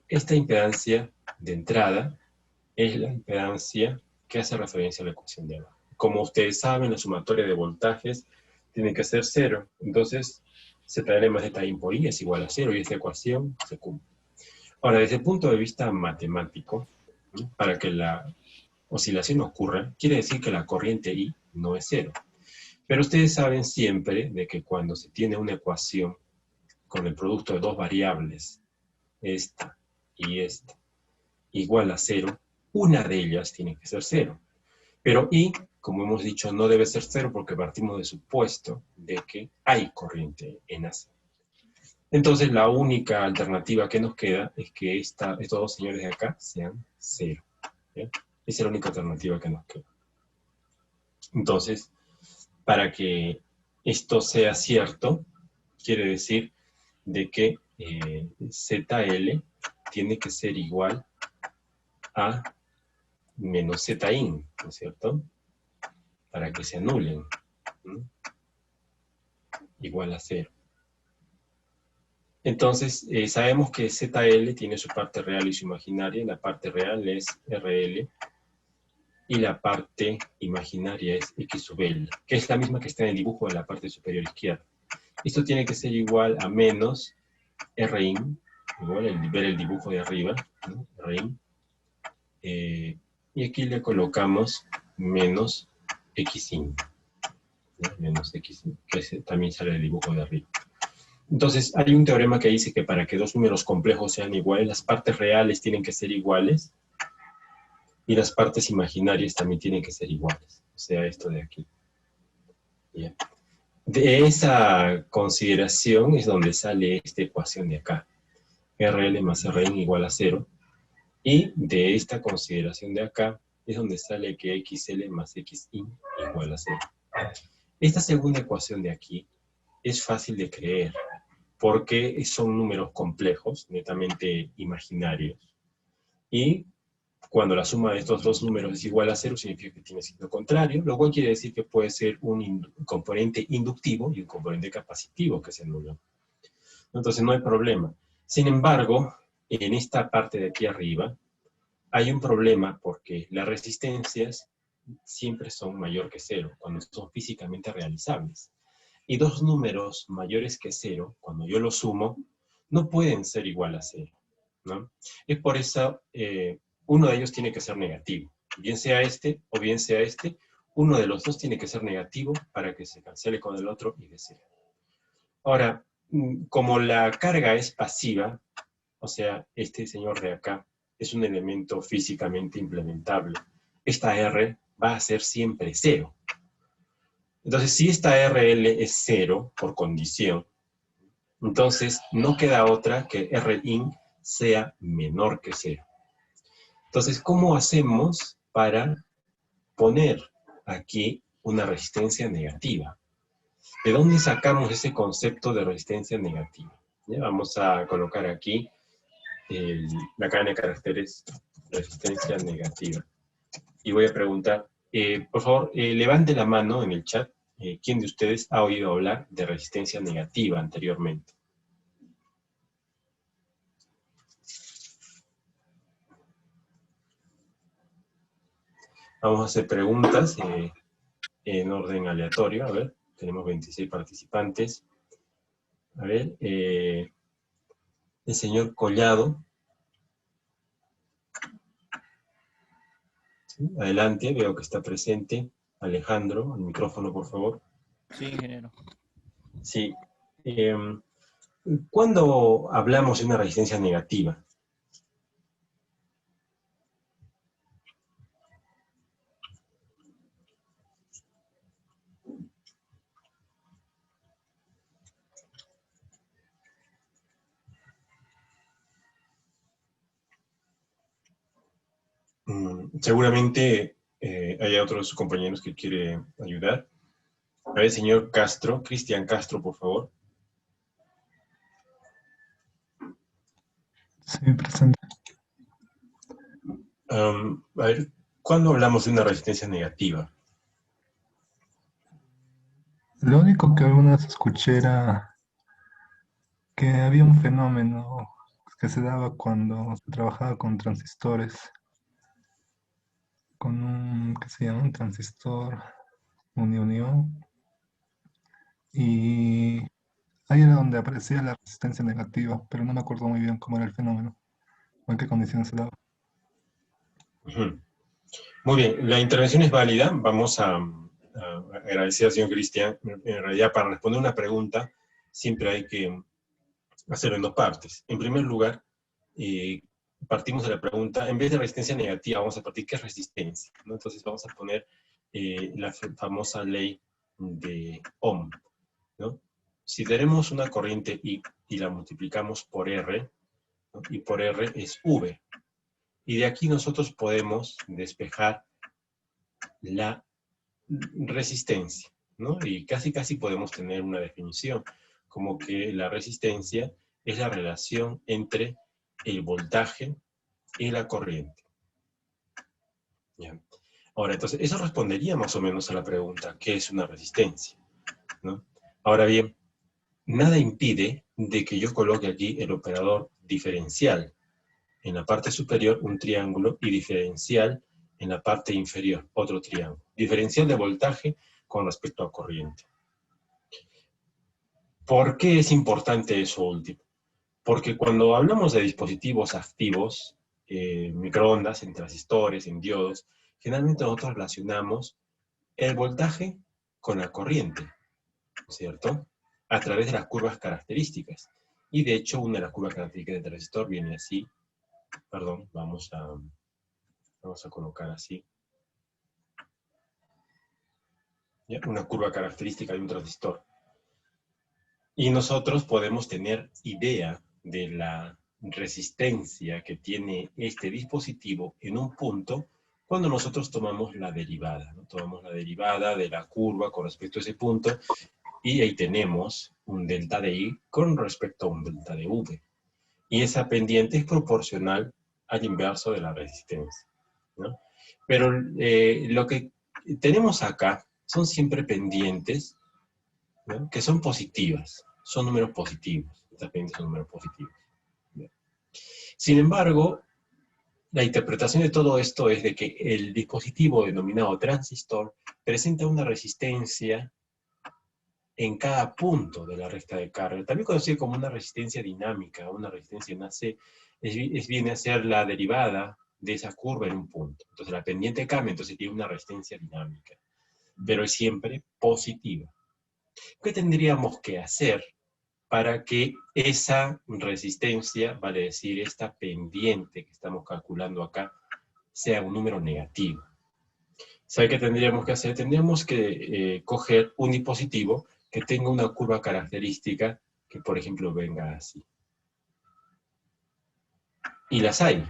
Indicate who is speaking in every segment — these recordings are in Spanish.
Speaker 1: esta impedancia de entrada es la impedancia que hace referencia a la ecuación de abajo. Como ustedes saben, la sumatoria de voltajes tiene que ser 0. Entonces, ZL más ZI por I es igual a 0 y esta ecuación se cumple. Ahora, desde el punto de vista matemático, ¿no?, para que la oscilación ocurra, quiere decir que la corriente I no es 0. Pero ustedes saben siempre de que cuando se tiene una ecuación con el producto de dos variables, esta y esta, igual a 0, una de ellas tiene que ser 0. Pero I, como hemos dicho, no debe ser 0 porque partimos del supuesto de que hay corriente en AC. Entonces la única alternativa que nos queda es que estos dos señores de acá sean 0. ¿Bien? Esa es la única alternativa que nos queda. Entonces, para que esto sea cierto, quiere decir de que ZL tiene que ser igual a menos ZIN, ¿no es cierto? Para que se anulen, ¿no? Igual a 0. Entonces, sabemos que ZL tiene su parte real y su imaginaria. La parte real es RL y la parte imaginaria es X sub L, que es la misma que está en el dibujo de la parte superior izquierda. Esto tiene que ser igual a menos Rin, igual ver el dibujo de arriba, ¿no? Rin. Y aquí le colocamos menos Xin, ¿no? Menos Xin, que también sale el dibujo de arriba. Entonces, hay un teorema que dice que para que dos números complejos sean iguales, las partes reales tienen que ser iguales y las partes imaginarias también tienen que ser iguales. O sea, esto de aquí. Bien. De esa consideración es donde sale esta ecuación de acá. RL más Rin igual a 0. Y de esta consideración de acá es donde sale que XL más XI igual a 0. Esta segunda ecuación de aquí es fácil de creer, porque son números complejos, netamente imaginarios. Y cuando la suma de estos dos números es igual a 0, significa que tiene signo contrario, lo cual quiere decir que puede ser un componente inductivo y un componente capacitivo que se anulan. Entonces no hay problema. Sin embargo, en esta parte de aquí arriba, hay un problema porque las resistencias siempre son mayor que 0, cuando son físicamente realizables. Y dos números mayores que 0, cuando yo los sumo, no pueden ser igual a 0, ¿no? Es por eso, uno de ellos tiene que ser negativo. Bien sea este o bien sea este, uno de los dos tiene que ser negativo para que se cancele con el otro y de 0. Ahora, como la carga es pasiva, o sea, este señor de acá es un elemento físicamente implementable, esta R va a ser siempre 0. Entonces, si esta RL es 0 por condición, entonces no queda otra que Rin sea menor que 0. Entonces, ¿cómo hacemos para poner aquí una resistencia negativa? ¿De dónde sacamos ese concepto de resistencia negativa? ¿Ya? Vamos a colocar aquí la cadena de caracteres resistencia negativa. Y voy a preguntar, por favor, levante la mano en el chat. ¿Quién de ustedes ha oído hablar de resistencia negativa anteriormente? Vamos a hacer preguntas en orden aleatorio. A ver, tenemos 26 participantes. A ver, el señor Collado. ¿Sí? Adelante, veo que está presente. Alejandro, el micrófono, por favor.
Speaker 2: Sí, ingeniero.
Speaker 1: Sí. ¿Cuándo hablamos de una resistencia negativa? Seguramente hay otros compañeros que quieren ayudar. A ver, señor Castro, Cristian Castro, por favor.
Speaker 3: Sí, presente.
Speaker 1: A ver, ¿cuándo hablamos de una resistencia negativa?
Speaker 3: Lo único que alguna vez escuché era que había un fenómeno que se daba cuando se trabajaba con transistores, con un, ¿qué se llama? Un transistor unión, y ahí era donde aparecía la resistencia negativa, pero no me acuerdo muy bien cómo era el fenómeno o en qué condiciones se daba.
Speaker 1: Ujú. Muy bien, la intervención es válida. Vamos a agradecer al señor Cristian. En realidad, para responder una pregunta, siempre hay que hacerlo en dos partes. En primer lugar, partimos de la pregunta, en vez de resistencia negativa, vamos a partir, ¿qué es resistencia? ¿No? Entonces vamos a poner la famosa ley de Ohm, ¿no? Si tenemos una corriente I y la multiplicamos por R, ¿no? Y por R es V. Y de aquí nosotros podemos despejar la resistencia, ¿no? Y casi podemos tener una definición, como que la resistencia es la relación entre el voltaje y la corriente. ¿Ya? Ahora, entonces, eso respondería más o menos a la pregunta, ¿qué es una resistencia? ¿No? Ahora bien, nada impide de que yo coloque aquí el operador diferencial. En la parte superior, un triángulo, y diferencial en la parte inferior, otro triángulo. Diferencial de voltaje con respecto a corriente. ¿Por qué es importante eso último? Porque cuando hablamos de dispositivos activos, microondas, en transistores, en diodos, generalmente nosotros relacionamos el voltaje con la corriente, ¿cierto? A través de las curvas características. Y de hecho, una de las curvas características del transistor viene así. Perdón, vamos a colocar así. ¿Ya? Una curva característica de un transistor. Y nosotros podemos tener idea de la resistencia que tiene este dispositivo en un punto cuando nosotros tomamos la derivada, ¿no? Tomamos la derivada de la curva con respecto a ese punto y ahí tenemos un delta de I con respecto a un delta de V. Y esa pendiente es proporcional al inverso de la resistencia, ¿no? Pero lo que tenemos acá son siempre pendientes, ¿no? Que son positivas, son números positivos, estas pendientes son números positivos. ¿No? Sin embargo, la interpretación de todo esto es de que el dispositivo denominado transistor presenta una resistencia en cada punto de la recta de carga, también conocida como una resistencia dinámica, una resistencia viene a ser la derivada de esa curva en un punto. Entonces la pendiente cambia, entonces tiene una resistencia dinámica, pero es siempre positiva. ¿Qué tendríamos que hacer para que esa resistencia, vale decir, esta pendiente que estamos calculando acá, sea un número negativo? ¿Sabe qué tendríamos que hacer? Tendríamos que coger un dispositivo que tenga una curva característica que, por ejemplo, venga así. Y las hay.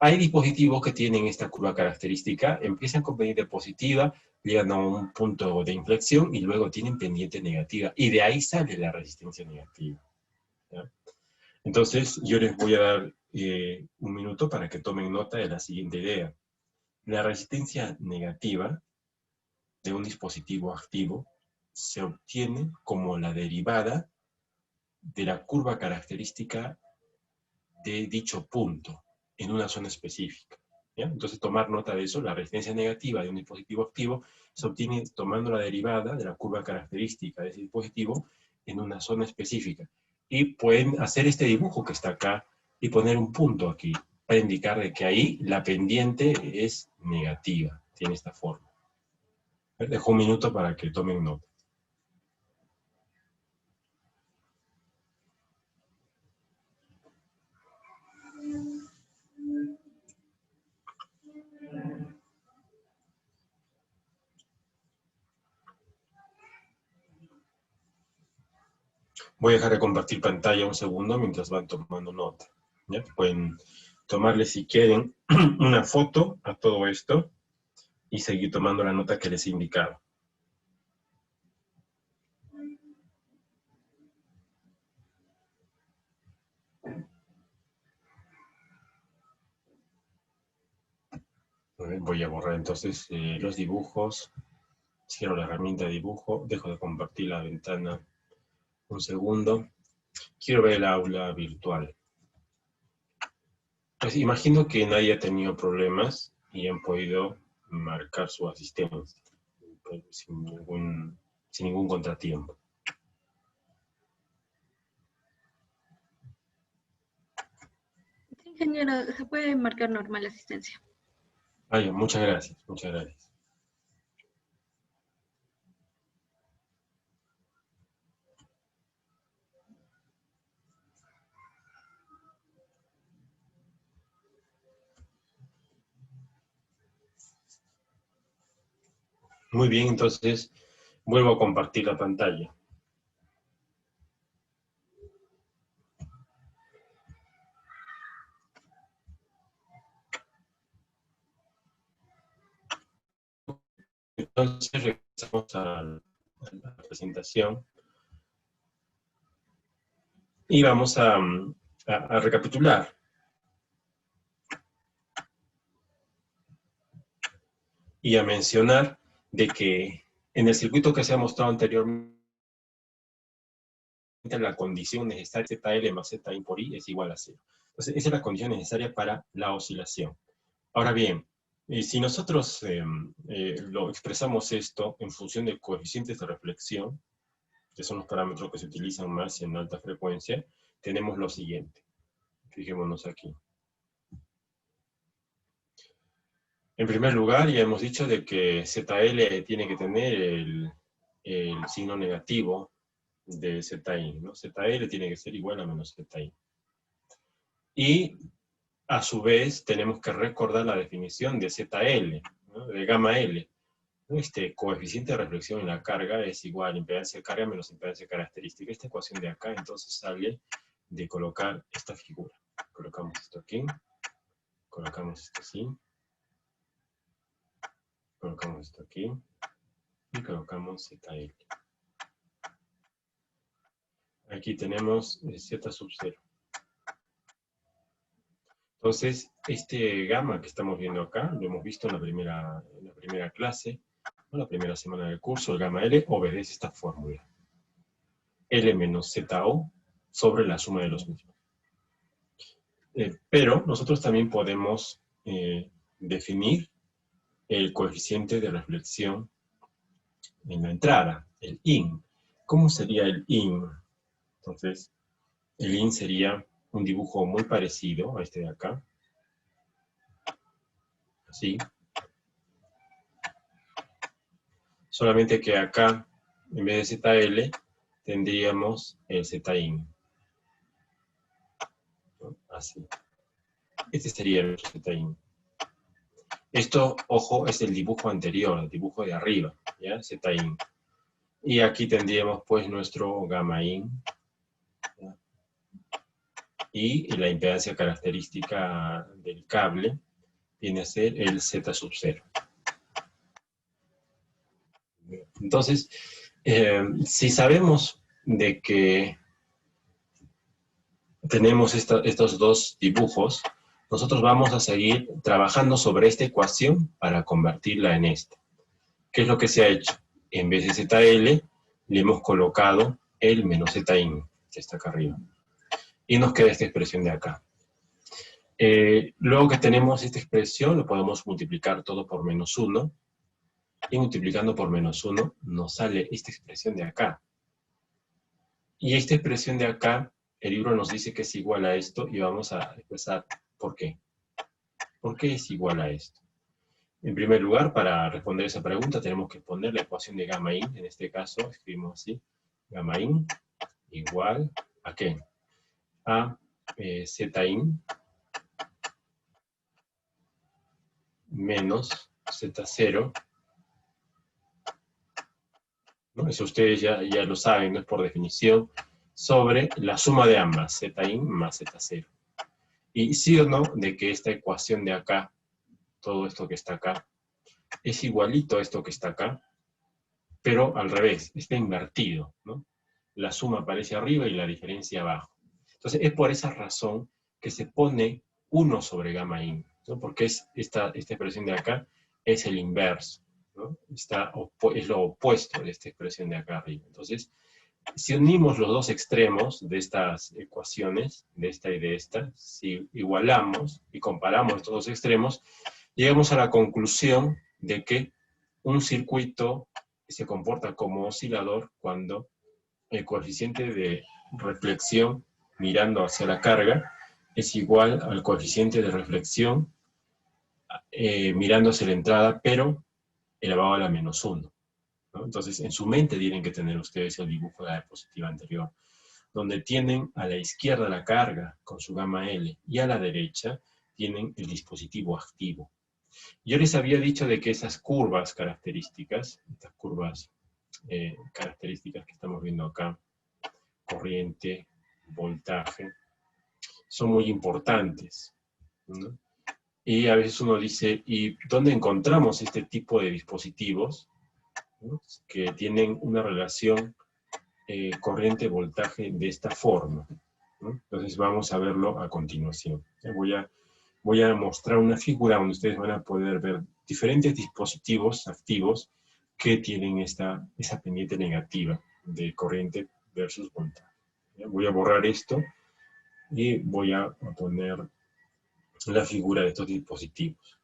Speaker 1: Hay dispositivos que tienen esta curva característica, empiezan con pendiente positiva, llegan a un punto de inflexión y luego tienen pendiente negativa. Y de ahí sale la resistencia negativa. ¿Ya? Entonces, yo les voy a dar un minuto para que tomen nota de la siguiente idea. La resistencia negativa de un dispositivo activo se obtiene como la derivada de la curva característica de dicho punto en una zona específica. ¿Ya? Entonces, tomar nota de eso, la resistencia negativa de un dispositivo activo se obtiene tomando la derivada de la curva característica de ese dispositivo en una zona específica. Y pueden hacer este dibujo que está acá y poner un punto aquí para indicar de que ahí la pendiente es negativa, tiene esta forma. Dejo un minuto para que tomen nota. Voy a dejar de compartir pantalla un segundo mientras van tomando nota. ¿Ya? Pueden tomarle, si quieren, una foto a todo esto y seguir tomando la nota que les he indicado. Voy a borrar entonces los dibujos. Cierro la herramienta de dibujo. Dejo de compartir la ventana un segundo. Quiero ver el aula virtual. Pues imagino que nadie ha tenido problemas y han podido marcar su asistencia pues, sin ningún contratiempo.
Speaker 2: Sí, ingeniero, se puede marcar normal la asistencia.
Speaker 1: Vaya, muchas gracias, muchas gracias. Muy bien, entonces vuelvo a compartir la pantalla. Entonces regresamos a la presentación y vamos a recapitular. Y a mencionar de que en el circuito que se ha mostrado anteriormente, la condición necesaria ZL más ZI por I es igual a 0. Entonces, esa es la condición necesaria para la oscilación. Ahora bien, si nosotros lo expresamos esto en función de coeficientes de reflexión, que son los parámetros que se utilizan más en alta frecuencia, tenemos lo siguiente. Fijémonos aquí. En primer lugar, ya hemos dicho de que ZL tiene que tener el signo negativo de ZI, ¿no? ZL tiene que ser igual a menos ZI. Y, a su vez, tenemos que recordar la definición de ZL, ¿no? De gamma L. Este coeficiente de reflexión en la carga es igual a impedancia de carga menos impedancia característica. Esta ecuación de acá, entonces, sale de colocar esta figura. Colocamos esto aquí, colocamos esto así, colocamos esto aquí, y colocamos ZL. Aquí tenemos Z sub 0. Entonces, este gamma que estamos viendo acá, lo hemos visto en la primera clase, en la primera semana del curso, el gamma L obedece esta fórmula. L menos ZO sobre la suma de los mismos. Pero nosotros también podemos definir el coeficiente de reflexión en la entrada, el IN. ¿Cómo sería el IN? Entonces, el IN sería un dibujo muy parecido a este de acá. Así. Solamente que acá, en vez de ZL, tendríamos el ZIN. ¿No? Así. Este sería el ZIN. Esto, ojo, es el dibujo anterior, el dibujo de arriba, ¿ya? ZIN. Y aquí tendríamos pues nuestro gamma in, ¿ya? Y la impedancia característica del cable viene a ser el Z sub 0. Entonces, si sabemos de que tenemos estos dos dibujos, nosotros vamos a seguir trabajando sobre esta ecuación para convertirla en esta. ¿Qué es lo que se ha hecho? En vez de ZL, le hemos colocado el menos ZIN, que está acá arriba. Y nos queda esta expresión de acá. Luego que tenemos esta expresión, lo podemos multiplicar todo por menos 1. Y multiplicando por menos 1, nos sale esta expresión de acá. Y esta expresión de acá, el libro nos dice que es igual a esto, y vamos a expresar por qué. ¿Por qué es igual a esto? En primer lugar, para responder esa pregunta, tenemos que poner la ecuación de gamma in. En este caso, escribimos así. Gamma in igual a ¿qué? A Z in menos Z0. ¿No? Eso ustedes ya lo saben, no es por definición, sobre la suma de ambas, ZIN más Z0. Y sí o no, de que esta ecuación de acá, todo esto que está acá, es igualito a esto que está acá, pero al revés, está invertido, ¿no? La suma aparece arriba y la diferencia abajo. Entonces, es por esa razón que se pone 1 sobre gamma in, ¿no? Porque esta expresión de acá es el inverso, ¿no? Es lo opuesto de esta expresión de acá arriba. Entonces, Si unimos los dos extremos de estas ecuaciones, de esta y de esta, si igualamos y comparamos estos dos extremos, llegamos a la conclusión de que un circuito se comporta como oscilador cuando el coeficiente de reflexión mirando hacia la carga es igual al coeficiente de reflexión mirando hacia la entrada, pero elevado a la -1. ¿No? Entonces, en su mente tienen que tener ustedes el dibujo de la diapositiva anterior, donde tienen a la izquierda la carga con su gamma L y a la derecha tienen el dispositivo activo. Yo les había dicho de que esas curvas características, estas curvas características que estamos viendo acá, corriente, voltaje, son muy importantes, ¿no? Y a veces uno dice, ¿y dónde encontramos este tipo de dispositivos, ¿no?, que tienen una relación corriente-voltaje de esta forma, ¿no? Entonces vamos a verlo a continuación. Voy a mostrar una figura donde ustedes van a poder ver diferentes dispositivos activos que tienen esa pendiente negativa de corriente versus voltaje. Voy a borrar esto y voy a poner la figura de estos dispositivos.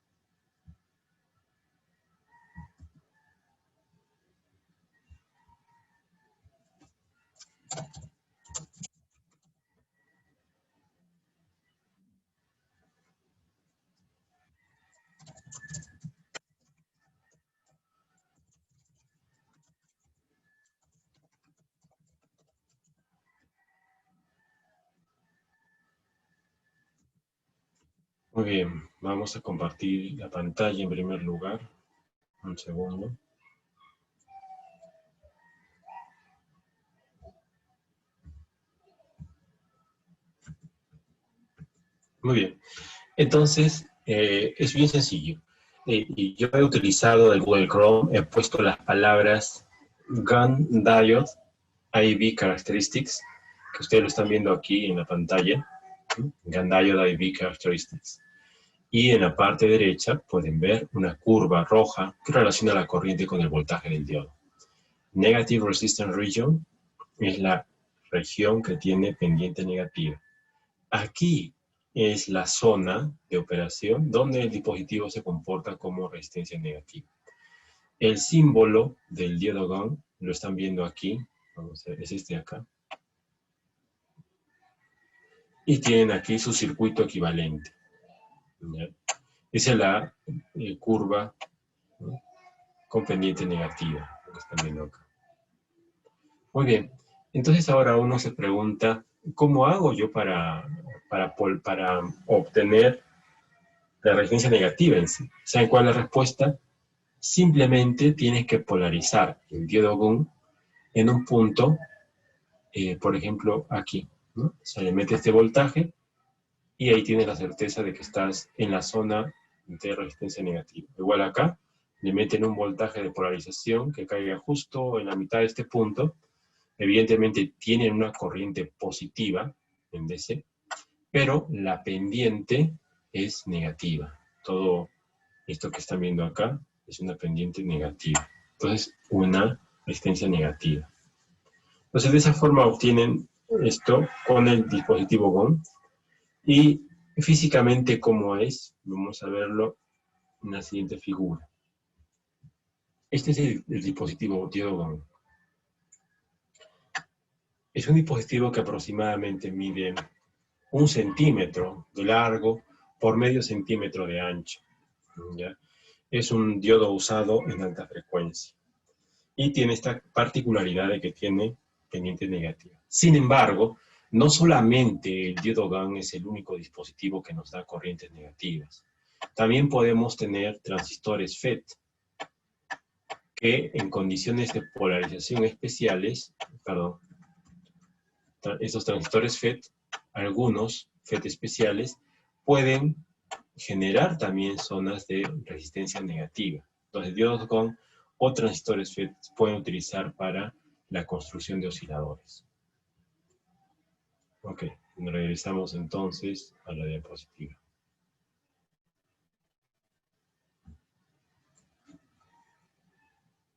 Speaker 1: Muy bien, vamos a compartir la pantalla en primer lugar. Un segundo. Muy bien. Entonces, es bien sencillo. Y yo he utilizado el Google Chrome, he puesto las palabras GaN Diode IV Characteristics, que ustedes lo están viendo aquí en la pantalla. GaN Diode IV Characteristics. Y en la parte derecha pueden ver una curva roja que relaciona la corriente con el voltaje del diodo. Negative Resistance Region es la región que tiene pendiente negativa. Aquí es la zona de operación donde el dispositivo se comporta como resistencia negativa. El símbolo del diodo GaN lo están viendo aquí, vamos a ver, es este de acá. Y tienen aquí su circuito equivalente. ¿Ya? Esa es la curva, ¿no?, con pendiente negativa, lo que están viendo acá. Muy bien, entonces ahora uno se pregunta, ¿cómo hago yo para obtener la resistencia negativa en sí? ¿Saben cuál es la respuesta? Simplemente tienes que polarizar el diodo GaN en un punto, por ejemplo, aquí, ¿no? Se le mete este voltaje y ahí tienes la certeza de que estás en la zona de resistencia negativa. Igual acá, le meten un voltaje de polarización que caiga justo en la mitad de este punto. Evidentemente tienen una corriente positiva en DC, pero la pendiente es negativa. Todo esto que están viendo acá es una pendiente negativa. Entonces, una resistencia negativa. Entonces, de esa forma obtienen esto con el dispositivo GaN. Y físicamente, ¿cómo es? Vamos a verlo en la siguiente figura. Este es el dispositivo diodo GaN. Es un dispositivo que aproximadamente mide 1 centímetro de largo por medio centímetro de ancho, ¿ya? Es un diodo usado en alta frecuencia. Y tiene esta particularidad de que tiene pendiente negativa. Sin embargo, no solamente el diodo GaN es el único dispositivo que nos da corrientes negativas. También podemos tener transistores FET, que en condiciones de polarización especiales, estos transistores FET, algunos FET especiales, pueden generar también zonas de resistencia negativa. Entonces, diodos GaN o transistores FET pueden utilizar para la construcción de osciladores. Ok, regresamos entonces a la diapositiva.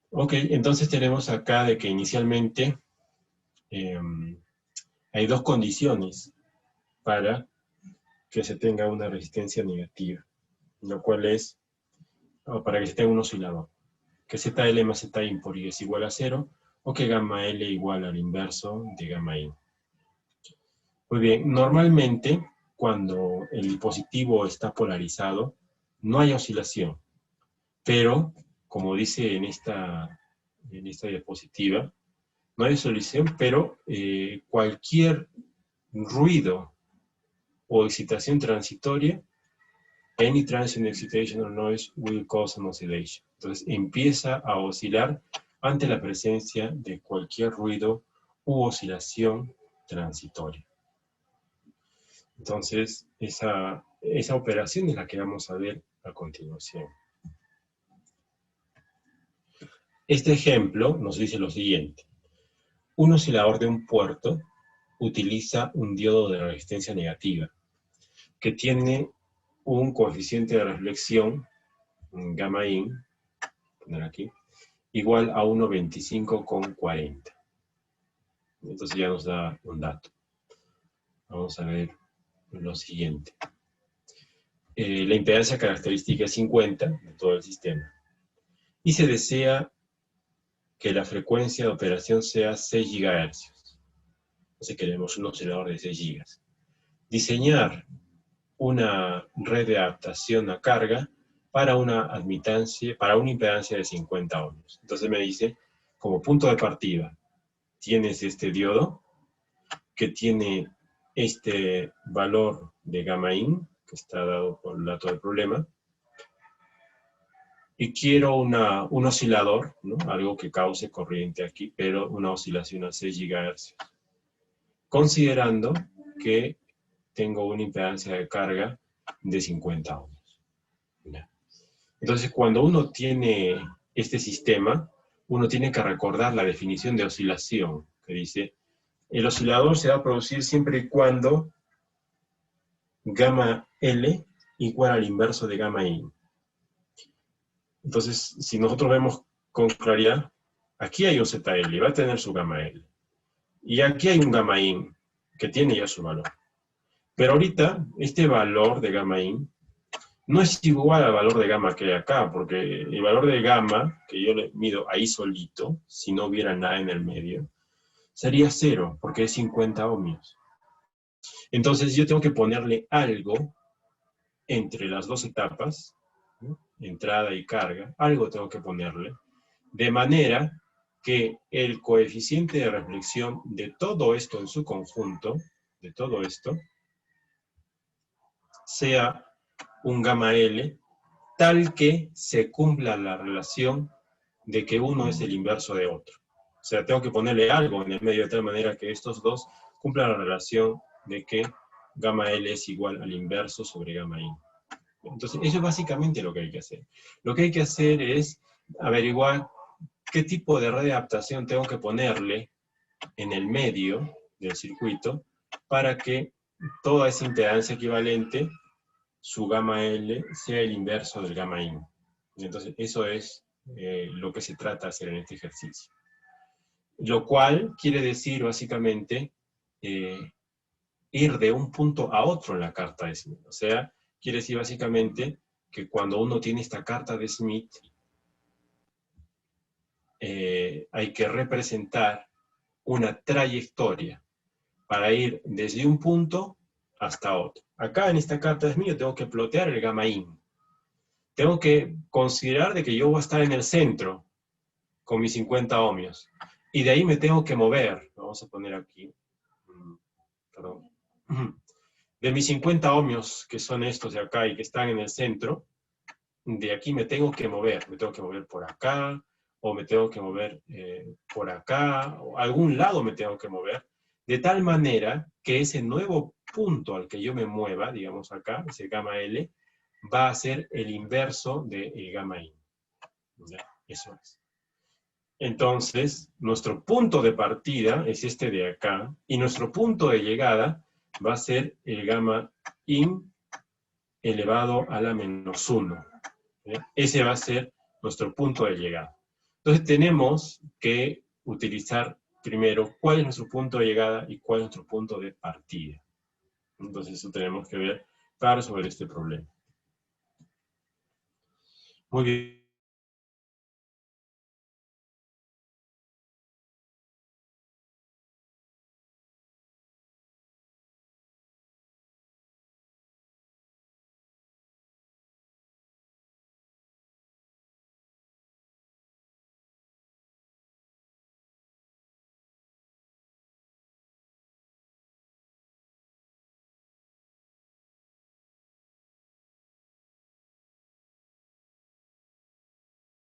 Speaker 1: Ok, entonces tenemos acá de que inicialmente hay dos condiciones para que se tenga una resistencia negativa, lo cual es, o para que se tenga un oscilador, que ZL más ZIN por I es igual a 0, o que gamma L igual al inverso de gamma I. Muy bien, normalmente cuando el dispositivo está polarizado, no hay oscilación, pero, como dice en esta diapositiva, no hay oscilación, pero cualquier ruido o excitación transitoria, any transient excitation or noise will cause an oscillation. Entonces empieza a oscilar ante la presencia de cualquier ruido u oscilación transitoria. Entonces, esa operación es la que vamos a ver a continuación. Este ejemplo nos dice lo siguiente. Un oscilador de un puerto utiliza un diodo de resistencia negativa que tiene un coeficiente de reflexión, gamma in, poner aquí, igual a 1,25,40. Entonces ya nos da un dato. Vamos a ver lo siguiente. La impedancia característica es 50 de todo el sistema. Y se desea que la frecuencia de operación sea 6 GHz. Entonces queremos un oscilador de 6 GB. Diseñar una red de adaptación a carga para una impedancia de 50 ohmios. Entonces me dice, como punto de partida, tienes este diodo que tiene este valor de gamma in, que está dado por el dato del problema, y quiero un oscilador, ¿no? Algo que cause corriente aquí, pero una oscilación a 6 GHz. Considerando que tengo una impedancia de carga de 50 ohmios. Entonces, cuando uno tiene este sistema, uno tiene que recordar la definición de oscilación, que dice, el oscilador se va a producir siempre y cuando gamma L igual al inverso de gamma I. Entonces, si nosotros vemos con claridad, aquí hay un ZL, va a tener su gamma L. Y aquí hay un gamma in, que tiene ya su valor. Pero ahorita, este valor de gamma in no es igual al valor de gamma que hay acá, porque el valor de gamma, que yo le mido ahí solito, si no hubiera nada en el medio, sería 0, porque es 50 ohmios. Entonces yo tengo que ponerle algo entre las dos etapas, ¿no? Entrada y carga, algo tengo que ponerle, de manera que el coeficiente de reflexión de todo esto en su conjunto, de todo esto, sea un gamma L, tal que se cumpla la relación de que uno es el inverso de otro. O sea, tengo que ponerle algo en el medio de tal manera que estos dos cumplan la relación de que gamma L es igual al inverso sobre gamma I. Entonces, eso es básicamente lo que hay que hacer. Lo que hay que hacer es averiguar qué tipo de red de adaptación tengo que ponerle en el medio del circuito para que toda esa impedancia equivalente, su gamma L, sea el inverso del gamma in. Entonces, eso es lo que se trata de hacer en este ejercicio. Lo cual quiere decir, básicamente, ir de un punto a otro en la carta de Smith. O sea, quiere decir, básicamente, que cuando uno tiene esta carta de Smith, hay que representar una trayectoria para ir desde un punto hasta otro. Acá en esta carta de Smith yo tengo que plotear el gamma in. Tengo que considerar de que yo voy a estar en el centro con mis 50 ohmios. Y de ahí me tengo que mover. Vamos a poner aquí. Perdón. De mis 50 ohmios, que son estos de acá y que están en el centro, de aquí me tengo que mover. Me tengo que mover por acá, o me tengo que mover por acá, o a algún lado me tengo que mover, de tal manera que ese nuevo punto al que yo me mueva, digamos acá, ese gamma L, va a ser el inverso del gamma in. ¿Ya? Eso es. Entonces, nuestro punto de partida es este de acá, y nuestro punto de llegada va a ser el gamma in elevado a la menos 1. ¿Ya? Ese va a ser nuestro punto de llegada. Entonces tenemos que utilizar primero cuál es nuestro punto de llegada y cuál es nuestro punto de partida. Entonces eso tenemos que ver para resolver este problema. Muy bien.